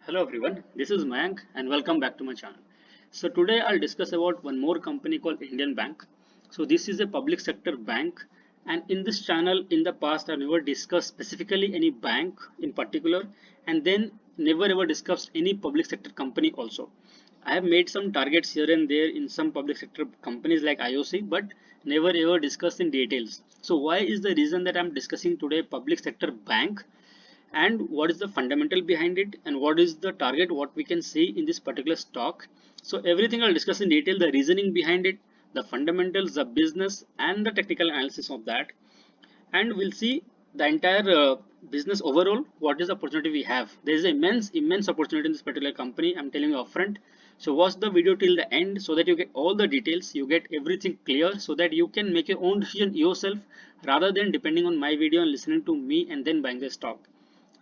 Hello everyone, this is Mayank and welcome back to my channel. So today I'll discuss about one more company called Indian Bank. So this is a public sector bank, and in this channel in the past I've never discussed specifically any bank in particular, and then never ever discussed any public sector company also. I have made some targets here and there in some public sector companies like IOC, but never ever discussed in details. So why is the reason that I'm discussing today public sector bank, and what is the fundamental behind it, and what is the target what we can see in this particular stock. So everything I'll discuss in detail, the reasoning behind it, the fundamentals, the business and the technical analysis of that, and we'll see the entire business overall, what is the opportunity we have. There is immense opportunity in this particular company, I'm telling you upfront. So watch the video till the end so that you get all the details, you get everything clear, so that you can make your own decision yourself rather than depending on my video and listening to me and then buying the stock.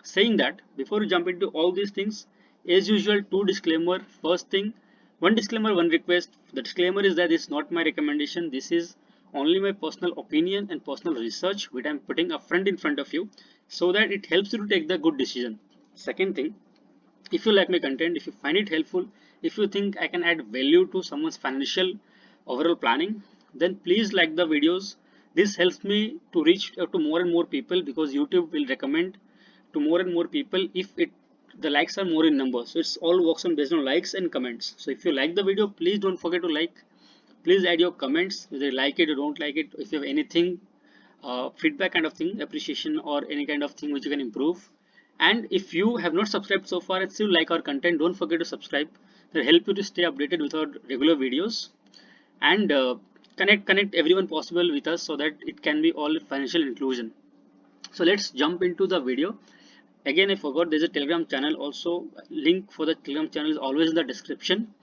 Saying that, before we jump into all these things, as usual, two disclaimer. First thing, one disclaimer, one request. The disclaimer is that this is not my recommendation. This is only my personal opinion and personal research which I'm putting upfront in front of you, so that it helps you to take the good decision. Second thing, if you like my content, if you find it helpful, if you think I can add value to someone's financial overall planning, then please like the videos. This helps me to reach out to more and more people, because YouTube will recommend to more and more people if it the likes are more in number. So it's all works on based on likes and comments. So if you like the video, please don't forget to like. Please add your comments whether you like it or don't like it. If you have anything, feedback kind of thing, appreciation or any kind of thing which you can improve. And if you have not subscribed so far and still like our content, don't forget to subscribe. That help you to stay updated with our regular videos, and connect everyone possible with us, so that it can be all financial inclusion. So let's jump into the video. Again, I forgot, there's a Telegram channel also. Link for the Telegram channel is always in the description.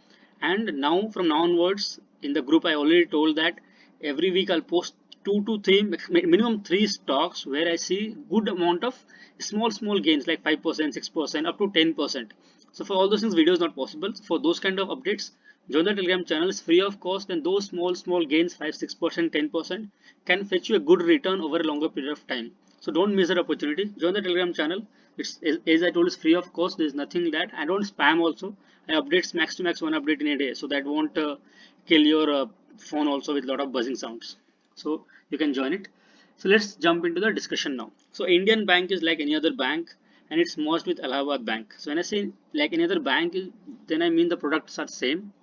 And now from now onwards, in the group I already told that every week I'll post two to three, minimum three stocks where I see good amount of small gains like 5%, 6%, up to 10%. So for all those things, video is not possible. For those kind of updates, join the Telegram channel. It's free of cost, and those small gains, 5, 6%, 10%, can fetch you a good return over a longer period of time. So don't miss that opportunity. Join the Telegram channel. It's, as I told, it's free of cost. There's nothing that I don't spam also. I updates max to max one update in a day, so that won't kill your phone also with a lot of buzzing sounds. So you can join it. So let's jump into the discussion now. So Indian Bank is like any other bank, and it's merged with Allahabad Bank. So when I say like any other bank, then I mean the products are same.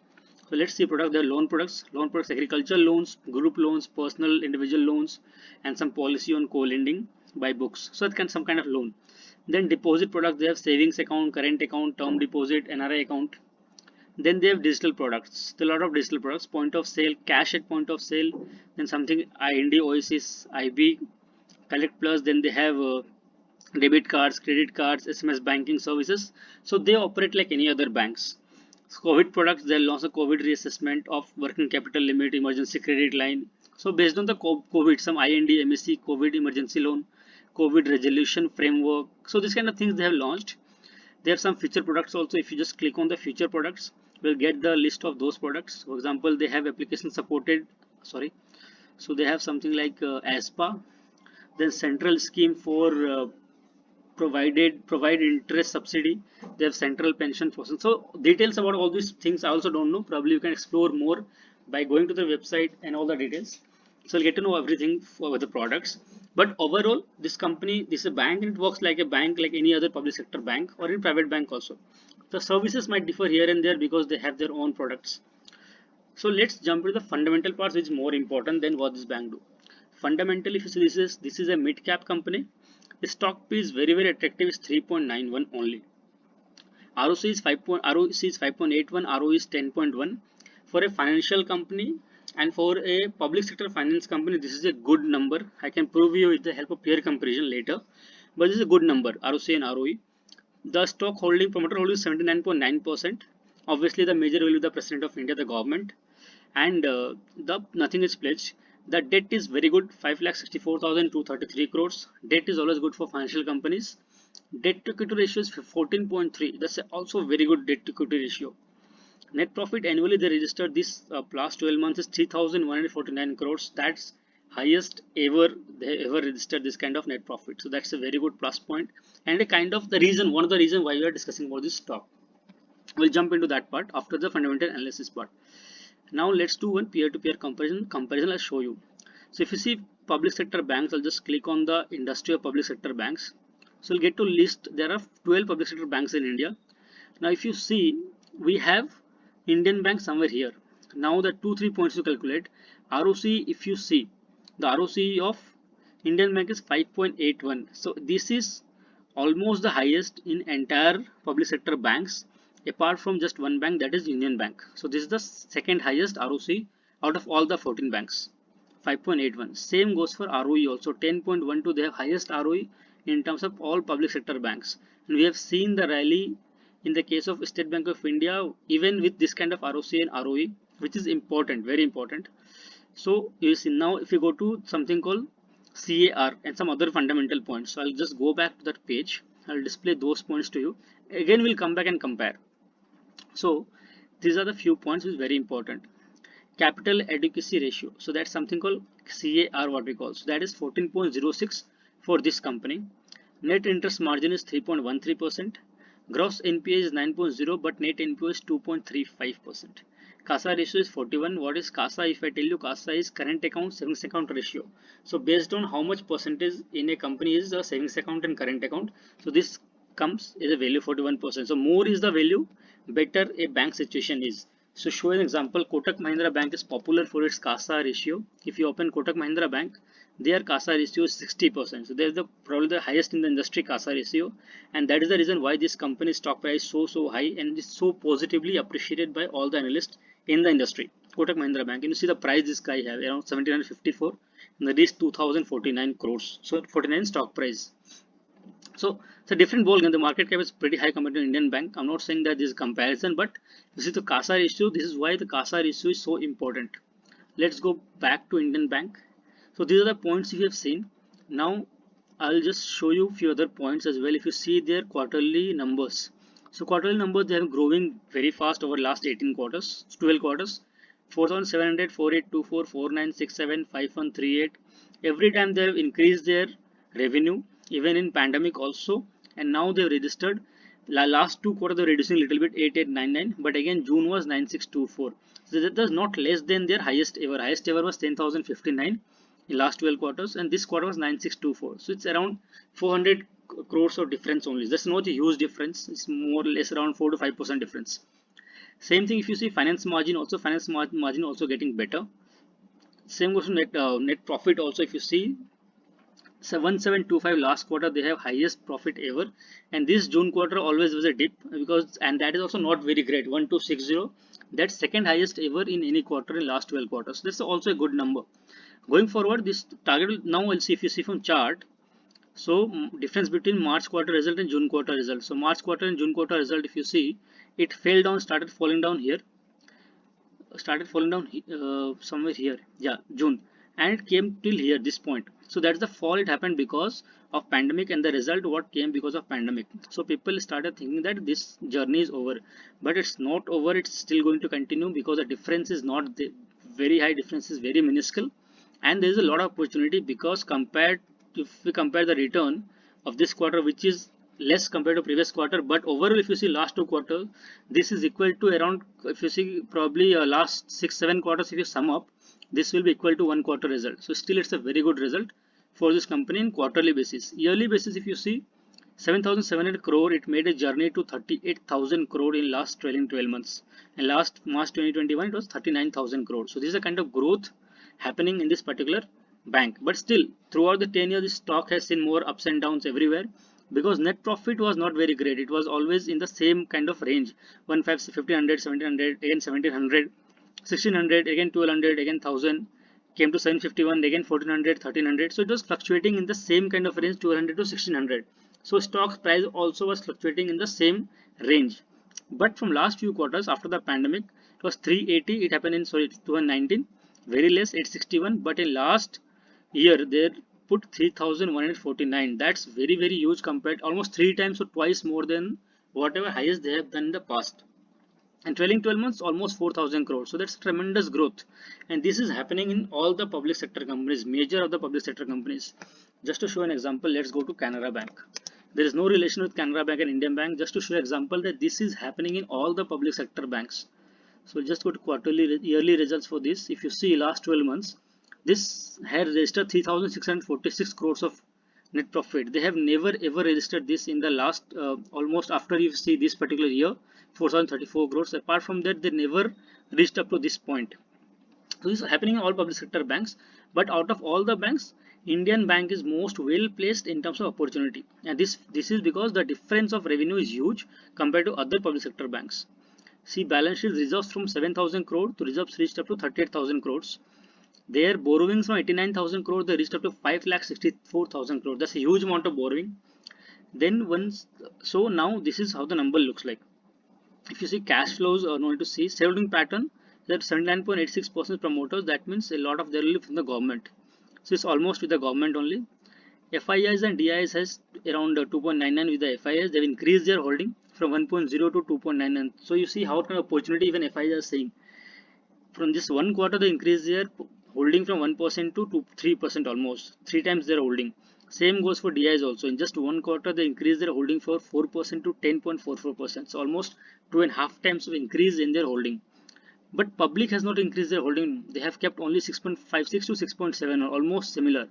So let's see product. There are loan products, agricultural loans, group loans, personal individual loans, and some policy on co-lending by books. So it can some kind of loan. Then deposit products, they have savings account, current account, term deposit, NRI account. Then they have digital products. There are a lot of digital products, point of sale, cash at point of sale, then something IND, OSIS, IB, Collect Plus. Then they have debit cards, credit cards, SMS banking services. So they operate like any other banks. COVID products, there are also COVID reassessment of working capital limit, emergency credit line. So based on the COVID, some IND, MSC, COVID emergency loan, COVID resolution framework. So this kind of things they have launched. There are some feature products also. If you just click on the feature products, we'll get the list of those products. For example, they have application supported, sorry. So they have something like ASPA, then central scheme for provide interest subsidy. They have central pension portion. So details about all these things I also don't know. Probably you can explore more by going to the website and all the details. So you'll get to know everything for the products. But overall, this company, this is a bank, and it works like a bank, like any other public sector bank or in private bank also. The services might differ here and there because they have their own products. So let's jump to the fundamental parts, which is more important than what this bank do. Fundamentally, if you see, this is a mid cap company. The stock P is very attractive, is 3.91 only. ROC is 5.81, ROE is 10.1. For a financial company and for a public sector finance company, this is a good number. I can prove you with the help of peer comparison later, but this is a good number, ROC and ROE. The stock holding, promoter holding is 79.9%. Obviously, the major will be the President of India, the government, and the nothing is pledged. The debt is very good, 5,64,233 crores. Debt is always good for financial companies. Debt to equity ratio is 14.3. That's also very good debt to equity ratio. Net profit annually they registered this last 12 months is 3,149 crores. That's highest ever they ever registered this kind of net profit. So that's a very good plus point and a kind of the reason, one of the reason why we are discussing about this stock. We'll jump into that part after the fundamental analysis part. Now let's do one peer-to-peer comparison. I'll show you. So if you see public sector banks, I'll just click on the industry of public sector banks. So you'll get to list, there are 12 public sector banks in India. Now if you see, we have Indian Bank somewhere here. Now the 2-3 points to calculate. ROC, if you see, the ROC of Indian Bank is 5.81. So this is almost the highest in entire public sector banks, apart from just one bank, that is Union Bank. So this is the second highest ROC out of all the 14 banks, 5.81. Same goes for ROE also, 10.12. They have highest ROE in terms of all public sector banks. And we have seen the rally in the case of State Bank of India, even with this kind of ROC and ROE, which is important, very important. So you see, now if you go to something called CAR and some other fundamental points, so I'll just go back to that page. I'll display those points to you. Again, we'll come back and compare. So these are the few points which is very important. Capital adequacy ratio. So that's something called CAR, what we call. So that is 14.06 for this company. Net interest margin is 3.13%. Gross NPA is 9.0, but net NPA is 2.35%. CASA ratio is 41. What is CASA? If I tell you, CASA is current account savings account ratio. So based on how much percentage in a company is a savings account and current account, so this comes as a value 41%. So more is the value, better a bank situation is. So show an example. Kotak Mahindra Bank is popular for its CASA ratio. If you open Kotak Mahindra Bank, their CASA ratio is 60%. So there's probably the highest in the industry CASA ratio, and that is the reason why this company's stock price is so high and is so positively appreciated by all the analysts in the industry. Kotak Mahindra Bank, and you see the price this guy have around 1754, and that is 2049 crores. So 49 stock price. So it's a different ball game. The market cap is pretty high compared to Indian Bank. I'm not saying that this is comparison, but this is the CASA ratio. This is why the CASA ratio is so important. Let's go back to Indian Bank. So these are the points you have seen. Now I'll just show you few other points as well. If you see their quarterly numbers, so quarterly numbers, they are growing very fast over last 18 quarters, 12 quarters. 4700, 4824, 4967, 5138. Every time they have increased their revenue, even in pandemic also, and now they have registered last two quarters they're reducing a little bit, 8899, but again June was 9624. So that is not less than their highest ever. Highest ever was 10,059 in last 12 quarters, and this quarter was 9624. So it's around 400 crores of difference only. That's not a huge difference. It's more or less around 4 to 5% difference. Same thing if you see finance margin also, margin also getting better. Same goes to net profit also. If you see 1725 last quarter, they have highest profit ever, and this June quarter always was a dip, because and that is also not very great, 1260. That's second highest ever in any quarter in last 12 quarters. This is also a good number. Going forward, this target will, now we'll see, if you see from chart, so difference between March quarter result and June quarter result. So March quarter and June quarter result, if you see, it fell down, started falling down here, somewhere here, yeah, June, and it came till here, this point. So that's the fall. It happened because of pandemic, and the result what came because of pandemic. So people started thinking that this journey is over, but it's not over. It's still going to continue, because the difference is not the very high. Difference is very minuscule, and there is a lot of opportunity, because compared, if we compare the return of this quarter, which is less compared to previous quarter, but overall if you see last two quarters, this is equal to around, if you see probably last 6-7 quarters, if you sum up, this will be equal to one quarter result. So still it's a very good result for this company in quarterly basis. Yearly basis, if you see 7,700 crore, it made a journey to 38,000 crore in last trailing 12 months, and last March 2021 it was 39,000 crore. So this is a kind of growth happening in this particular bank. But still, throughout the 10 years, this stock has seen more ups and downs everywhere, because net profit was not very great. It was always in the same kind of range, 1500, 1700, again 1700, 1600, again 1200, again 1000, came to 751, again 1400, 1300. So it was fluctuating in the same kind of range, 1200 to 1600. So stock price also was fluctuating in the same range. But from last few quarters after the pandemic, it was 380. It happened in 2019, very less, 861. But in last year they put 3,149. That's very huge, compared almost three times or twice more than whatever highest they have done in the past. and trailing 12 months almost 4,000 crores. So that's tremendous growth, and this is happening in all the public sector companies, major of the public sector companies. Just to show an example, let's go to Canara Bank. There is no relation with Canara Bank and Indian Bank. Just to show an example that this is happening in all the public sector banks. So just go to quarterly yearly results for this. If you see last 12 months, this had registered 3,646 crores of net profit. They have never ever registered this in the last almost, after you see this particular year, 4,034 crores. Apart from that, they never reached up to this point. So this is happening in all public sector banks, but out of all the banks, Indian Bank is most well placed in terms of opportunity, and this is because the difference of revenue is huge compared to other public sector banks. See, balance sheet reserves from 7,000 crore to reserves reached up to 38,000 crores. Their borrowings from 89,000 crore, they reached up to 5,64,000 crore. That's a huge amount of borrowing. Then once, so now this is how the number looks like. If you see cash flows, or no need to see shareholding pattern, that 79.86% promoters. That means a lot of their relief from the government. So it's almost with the government only. FIIs and DIs has around 2.99 with the FIIs. They've increased their holding from 1.0 to 2.99. So you see how kind of opportunity even FIIs are saying. From this one quarter, they increase their holding from 1% to 3%, almost 3 times their holding. Same goes for DIs also. In just one quarter, they increase their holding from 4% to 10.44%. So almost 2.5 times of increase in their holding. But public has not increased their holding. They have kept only 6.56 to 6.7, or almost similar.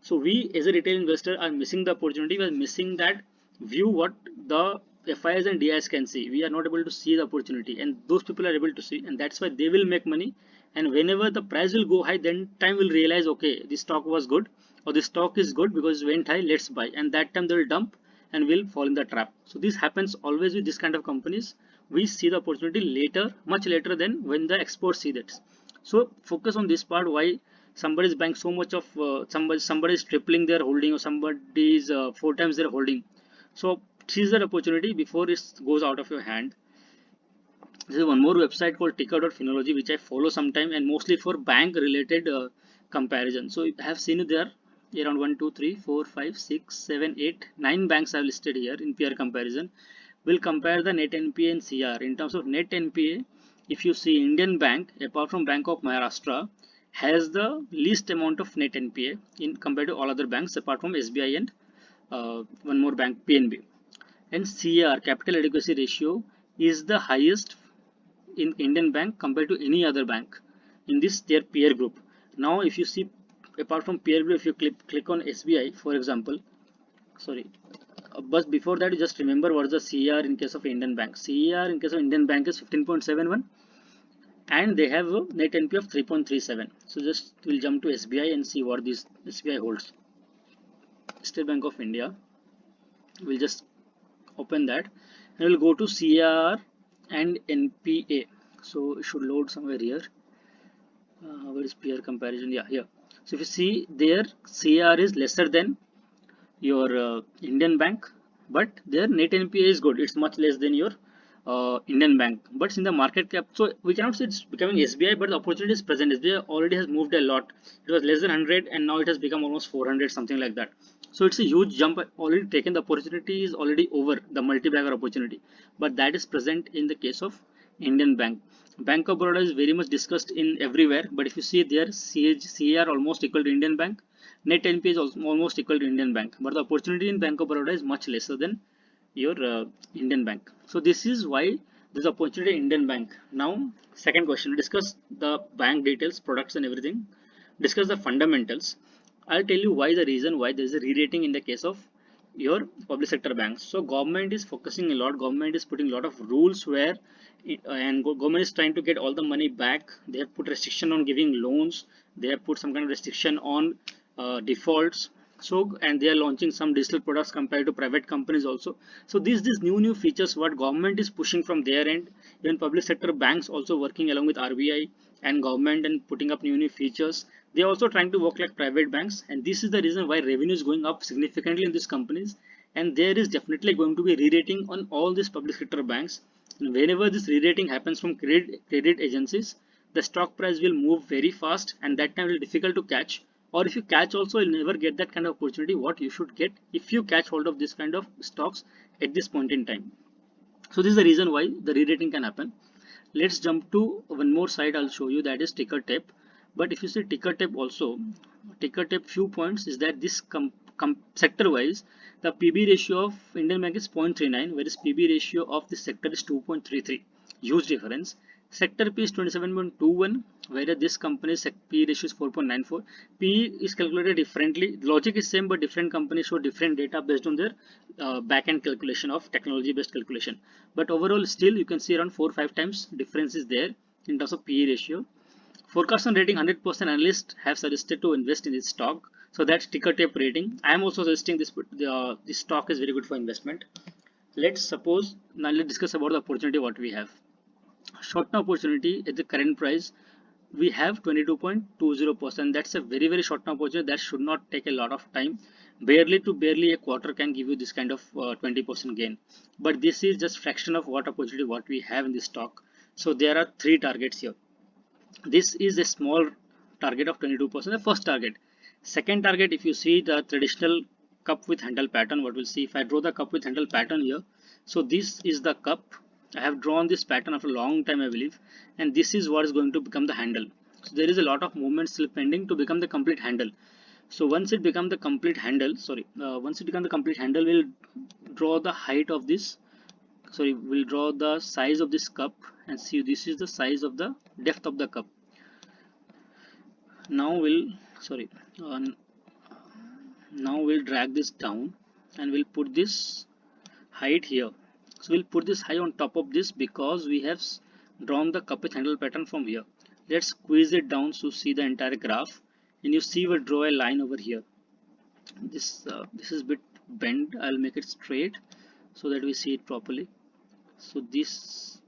So we as a retail investor are missing the opportunity. We are missing that view what the FIs and DIs can see. We are not able to see the opportunity, and those people are able to see, and that's why they will make money. And whenever the price will go high, then time will realize, okay, this stock was good, or this stock is good because it went high, let's buy. And that time they will dump and will fall in the trap. So this happens always with this kind of companies. We see the opportunity later, much later than when the experts see that. So focus on this part. Why somebody is buying so much of somebody is tripling their holding, or somebody is 4 times their holding. So seize that opportunity before it goes out of your hand. This is one more website called Ticker.Finology, which I follow sometime, and mostly for bank related comparison. So I have seen it there around 1 2 3 4 5 6 7 8 9 banks are listed here in peer comparison. We'll compare the net NPA and CR. In terms of net NPA, if you see, Indian Bank, apart from Bank of Maharashtra, has the least amount of net NPA in compared to all other banks apart from SBI and one more bank, PNB. And CR, capital adequacy ratio, is the highest in Indian Bank compared to any other bank in this their peer group. Now if you see, apart from peer group, if you click on SBI for example, sorry, but before that, just remember what is the CR in case of Indian Bank. CR in case of Indian Bank is 15.71, and they have a net NPA of 3.37. So just we'll jump to SBI and see what this SBI holds. State Bank of India. We'll just open that, and we'll go to CR and NPA. So it should load somewhere here. Where is peer comparison? Yeah, here. So if you see, their CR is lesser than your Indian Bank, but their net NPA is good. It's much less than your Indian Bank, but in the market cap, so we cannot say it's becoming SBI, but the opportunity is present. SBI already has moved a lot. It was less than 100, and now it has become almost 400, something like that. So it's a huge jump already taken. The opportunity is already over, the multi-bagger opportunity, but that is present in the case of Indian Bank. Bank of Baroda is very much discussed in everywhere, but if you see there, CR almost equal to Indian Bank, net NPA is also almost equal to Indian Bank, but the opportunity in Bank of Baroda is much lesser than your Indian Bank. So this is why there's opportunity in Indian Bank. Now second question, discuss the bank details, products and everything, discuss the fundamentals. I'll tell you why, the reason why there is a re-rating in the case of your public sector banks. So government is focusing a lot, government is putting a lot of rules where and government is trying to get all the money back. They have put restriction on giving loans, they have put some kind of restriction on defaults. So, and they are launching some digital products compared to private companies also. So these new features what government is pushing from their end. Even public sector banks also working along with RBI and government and putting up new features. They are also trying to work like private banks, and this is the reason why revenue is going up significantly in these companies. And there is definitely going to be re-rating on all these public sector banks. And whenever this re-rating happens from credit agencies, the stock price will move very fast, and that time will be difficult to catch. Or if you catch also, you'll never get that kind of opportunity what you should get if you catch hold of this kind of stocks at this point in time. So this is the reason why the re-rating can happen. Let's jump to one more site. I'll show you, that is ticker tape. But if you see ticker tape also, ticker tape few points is that this sector wise, the PB ratio of Indian Bank is 0.39, whereas PB ratio of this sector is 2.33. Huge difference. Sector P is 27.21, whereas this company's P ratio is 4.94. P is calculated differently. Logic is same, but different companies show different data based on their back-end calculation of technology-based calculation. But overall, still you can see around 4-5 times difference is there in terms of PE ratio. Forecast on rating, 100% analysts have suggested to invest in this stock. So that's ticker tape rating. I am also suggesting this stock is very good for investment. Let's suppose now let's discuss about the opportunity what we have. Short-term opportunity at the current price we have 22.20%. That's a very short-term opportunity that should not take a lot of time. Barely a quarter can give you this kind of 20% gain. But this is just fraction of what opportunity what we have in this stock. So there are three targets here. This is a small target of 22%, the first target. Second target, if you see the traditional cup with handle pattern, what we'll see if I draw the cup with handle pattern here. So this is the cup. I have drawn this pattern after a long time, I believe, and this is what is going to become the handle. So there is a lot of movement still pending to become the complete handle. So once it becomes the complete handle, we'll draw the height of this. We'll draw the size of this cup and see this is the size of the depth of the cup. Now we'll drag this down and we'll put this height here. So we'll put this height on top of this because we have drawn the cup with handle pattern from here. Let's squeeze it down to see the entire graph, and you see we'll draw a line over here. This is a bit bent. I'll make it straight so that we see it properly. So this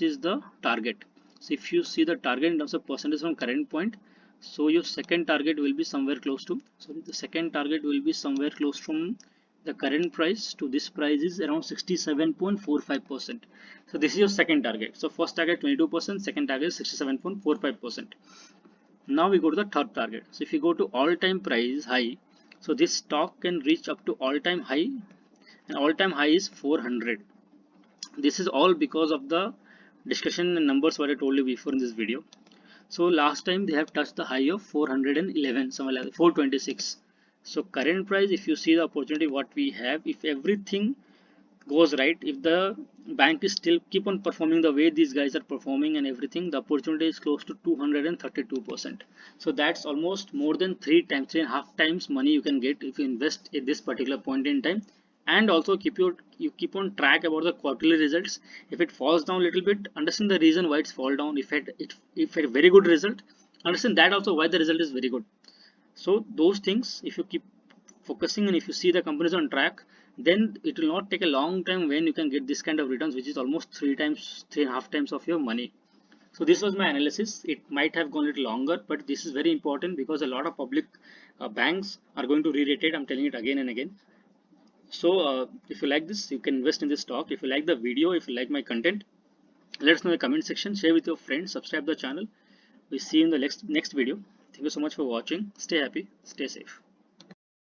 is the target. So if you see the target in terms of percentage from current point, so your second target will be somewhere close to, the second target will be somewhere close from the current price to this price is around 67.45%. So this is your second target. So first target 22%, second target is 67.45%. Now we go to the third target. So if you go to all-time price high, so this stock can reach up to all-time high, and all-time high is 400. This is all because of the discussion and numbers what I told you before in this video. So last time they have touched the high of 411, somewhere like 426. So current price, if you see the opportunity what we have, if everything goes right, if the bank is still keep on performing the way these guys are performing and everything, the opportunity is close to 232%. So that's almost more than 3.5 times money you can get if you invest at this particular point in time. And also you keep on track about the quarterly results. If it falls down a little bit, understand the reason why it's fall down. If a very good result, understand that also why the result is very good. So those things, if you keep focusing and if you see the companies on track, then it will not take a long time when you can get this kind of returns, which is almost 3.5 times of your money. So this was my analysis. It might have gone a little longer, but this is very important because a lot of public banks are going to re-rate it. I'm telling it again and again. So if you like this, you can invest in this stock. If you like the video, if you like my content, let us know in the comment section, share with your friends, subscribe the channel. We see you in the next video. Thank you so much for watching. Stay happy, stay safe.